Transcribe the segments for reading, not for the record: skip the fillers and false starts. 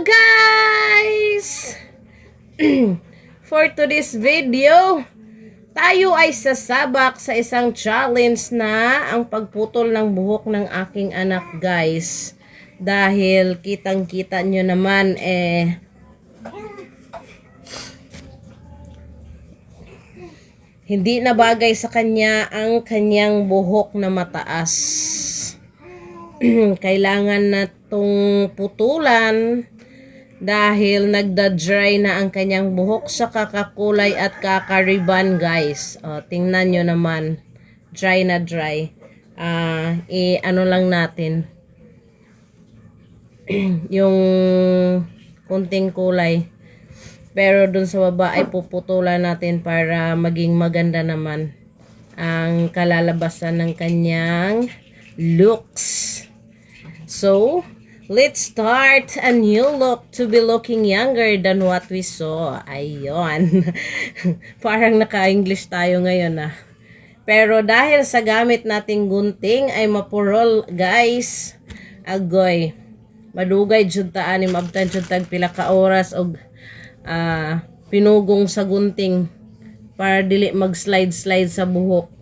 guys! For today's video, tayo ay sasabak sa isang challenge na ang pagputol ng buhok ng aking anak guys. Dahil kitang-kita nyo naman hindi na bagay sa kanya ang kanyang buhok na mataas. Kailangan na itong putulan dahil nagda-dry na ang kanyang buhok sa kakakulay at kakariban guys. Tingnan nyo naman, dry na dry. Ano lang natin yung kunting kulay, pero dun sa baba ay puputulan natin para maging maganda naman ang kalalabasan ng kanyang looks. So, let's start a new look to be looking younger than what we saw. Ayun. Parang naka-English tayo ngayon Pero dahil sa gamit nating gunting ay mapurol guys. Agoy. Madugay jud ta ani mabtan jud tag pila ka oras og pinugong sa gunting para dili mag-slide sa buhok.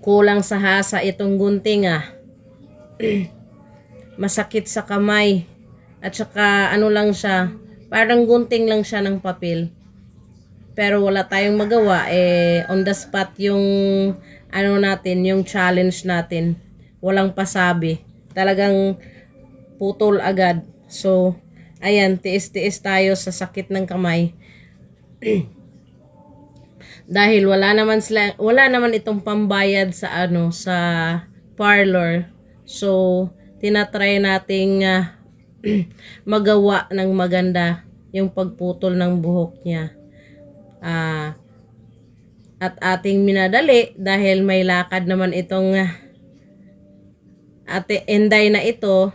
Kulang sa hasa itong gunting Masakit sa kamay. At saka ano lang siya, parang gunting lang siya ng papel. Pero wala tayong magawa on the spot yung ano natin, yung challenge natin. Walang pasabi. Talagang putol agad. So, ayan, tiis-tiis tayo sa sakit ng kamay. Dahil wala naman itong pambayad sa sa parlor. So, tinatry nating magawa ng maganda yung pagputol ng buhok niya. At ating minadali dahil may lakad naman itong Ate Enday na ito.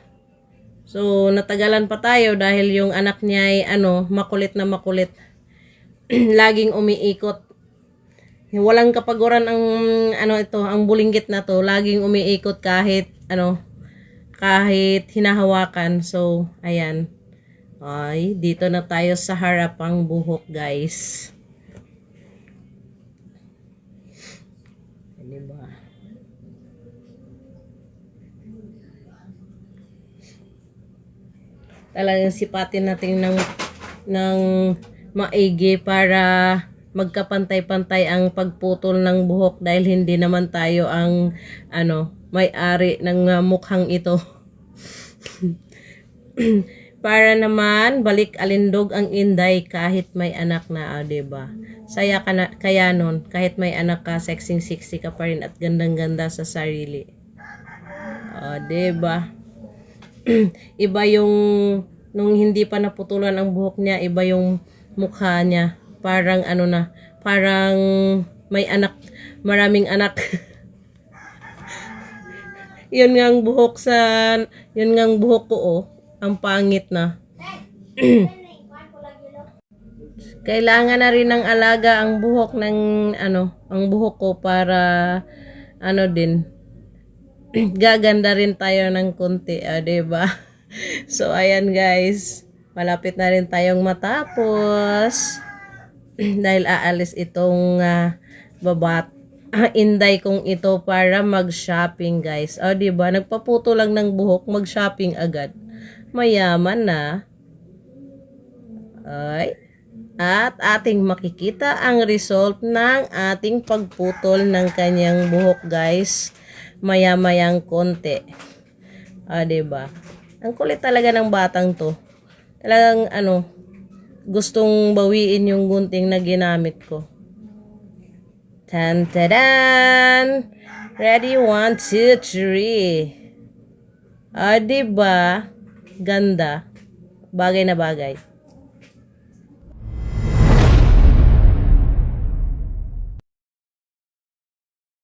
So, natagalan pa tayo dahil yung anak niya ay makulit na makulit. Laging umiikot. Walang kapaguran ang ang bulinggit na to. Laging umiikot kahit kahit hinahawakan. So, ayan. Ay, dito na tayo sa harapang buhok, guys. Diba? Talagang sipatin natin ng maigi para magkapantay-pantay ang pagputol ng buhok dahil hindi naman tayo ang may-ari ng mukhang ito. Para naman balik alindog ang Inday kahit may anak na, diba? Saya ka na, kaya nun, kahit may anak ka, sexy ka pa rin at gandang-ganda sa sarili. Diba? Iba yung nung hindi pa naputulan ang buhok niya, iba yung mukha niya. Parang parang may anak, maraming anak. Yun ngang buhok ko ang pangit na. Kailangan na rin ng alaga ang buhok ng ang buhok ko para din gaganda rin tayo ng konti, diba? So ayan guys, malapit na rin tayong matapos. Dahil aalis itong Inday kong ito para mag-shopping guys. Diba? Nagpaputo lang ng buhok, mag-shopping agad. Mayaman na. At ating makikita ang result ng ating pagputol ng kanyang buhok guys. Maya-mayang konti. Diba? Ang kulit talaga ng batang to. Talagang gustong bawiin yung gunting na ginamit ko. Tan-tadan! Ready? 1, 2, 3. Diba? Ganda. Bagay na bagay.